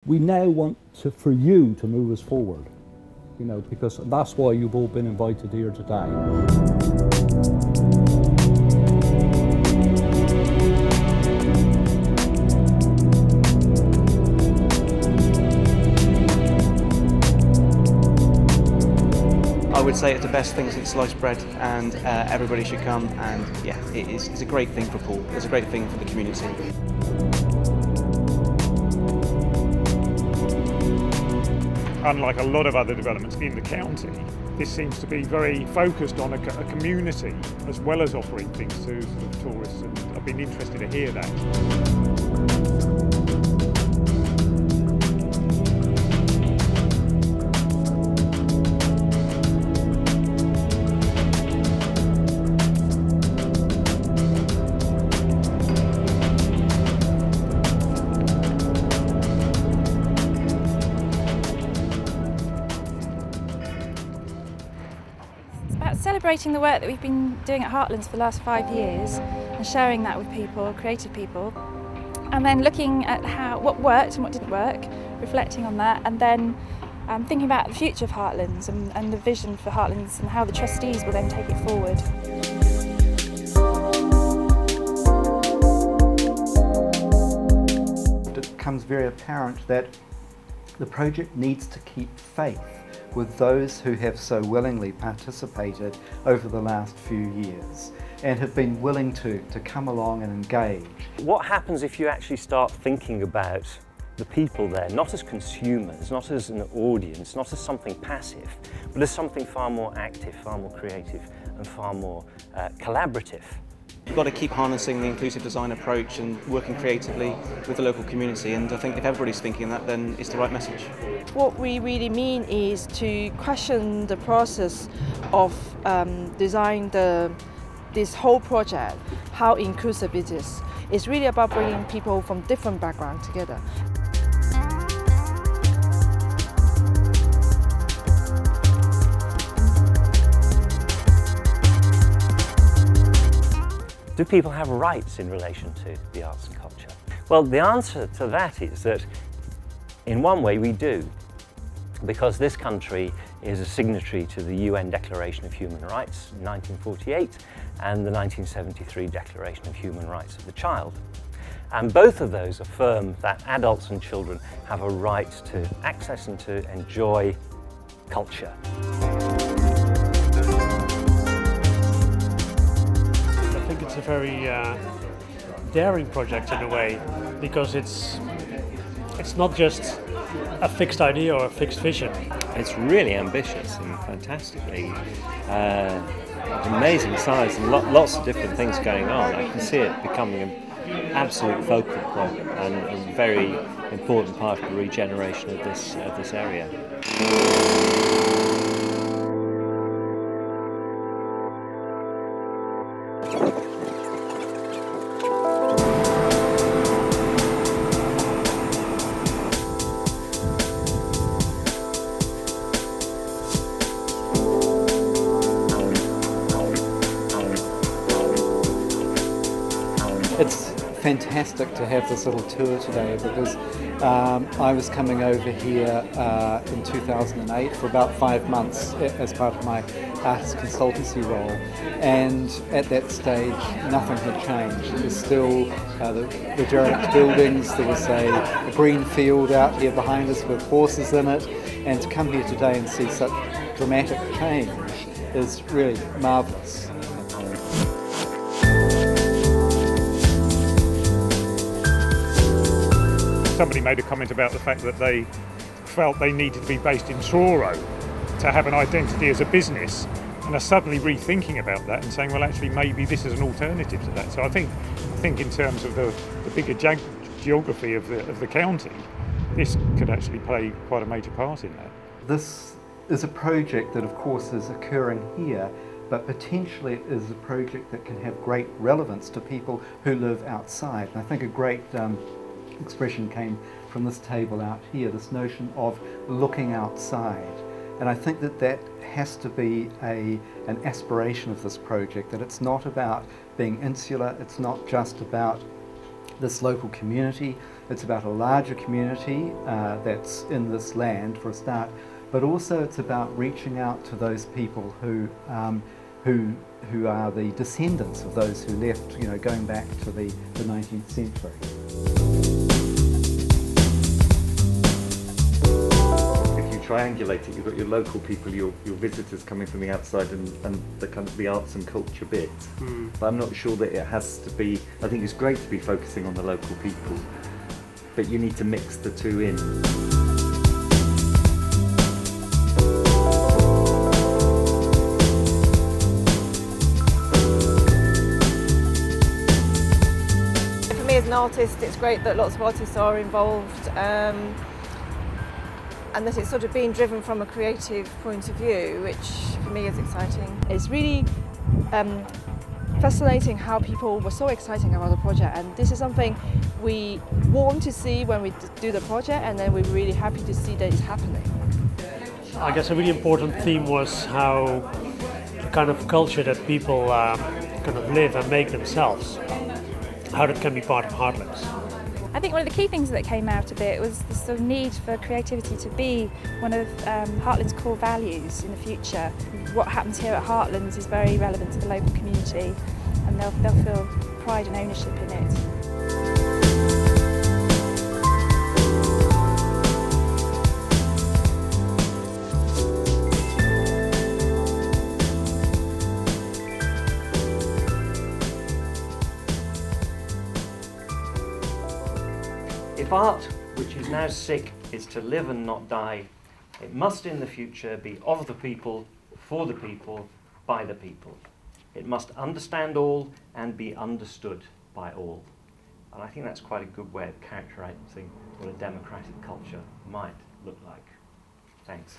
We now want for you to move us forward, you know, because that's why you've all been invited here today. I would say it's the best thing since sliced bread, and everybody should come. And yeah, it's a great thing for Poole. It's a great thing for the community. Unlike a lot of other developments in the county, this seems to be very focused on a community as well as offering things to sort of tourists, and I've been interested to hear that. Celebrating the work that we've been doing at Heartlands for the last 5 years and sharing that with people, creative people, and then looking at what worked and what didn't work, reflecting on that, and then thinking about the future of Heartlands and the vision for Heartlands and how the trustees will then take it forward. It becomes very apparent that the project needs to keep faith with those who have so willingly participated over the last few years and have been willing to come along and engage. What happens if you actually start thinking about the people there, not as consumers, not as an audience, not as something passive, but as something far more active, far more creative and far more collaborative? You've got to keep harnessing the inclusive design approach and working creatively with the local community, and I think if everybody's thinking that, then it's the right message. What we really mean is to question the process of designing this whole project, how inclusive it is. It's really about bringing people from different backgrounds together. Do people have rights in relation to the arts and culture? Well, the answer to that is that in one way we do, because this country is a signatory to the UN Declaration of Human Rights in 1948 and the 1973 Declaration of Human Rights of the Child. And both of those affirm that adults and children have a right to access and to enjoy culture. I think it's a very daring project in a way, because it's not just a fixed idea or a fixed vision. It's really ambitious and fantastically amazing size and lots of different things going on. I can see it becoming an absolute focal point and a very important part of the regeneration of this area. It's fantastic to have this little tour today, because I was coming over here in 2008 for about 5 months as part of my artist consultancy role, and at that stage nothing had changed. It was still the derelict buildings. There was a green field out here behind us with horses in it, and to come here today and see such dramatic change is really marvellous. Somebody made a comment about the fact that they felt they needed to be based in Truro to have an identity as a business, and are suddenly rethinking about that and saying, well, actually maybe this is an alternative to that. So I think in terms of the bigger geography of the county, this could actually play quite a major part in that. This is a project that of course is occurring here, but potentially it is a project that can have great relevance to people who live outside. And I think a great expression came from this table out here, this notion of looking outside. And I think that has to be an aspiration of this project, that it's not about being insular, it's not just about this local community. It's about a larger community that's in this land for a start, but also it's about reaching out to those people who are the descendants of those who left, you know, going back to the 19th century. If you triangulate it, you've got your local people, your visitors coming from the outside, and the kind of the arts and culture bit. But I'm not sure that it has to be. I think it's great to be focusing on the local people, but you need to mix the two in. As an artist, it's great that lots of artists are involved and that it's sort of being driven from a creative point of view, which for me is exciting. It's really fascinating how people were so excited about the project, and this is something we want to see when we do the project, and then we're really happy to see that it's happening. I guess a really important theme was how the kind of culture that people kind of live and make themselves, how that can be part of Heartlands. I think one of the key things that came out of it was the sort of need for creativity to be one of Heartlands' core values in the future. What happens here at Heartlands is very relevant to the local community, and they'll feel pride and ownership in it. If art, which is now sick, is to live and not die, it must in the future be of the people, for the people, by the people. It must understand all and be understood by all. And I think that's quite a good way of characterising what a democratic culture might look like. Thanks.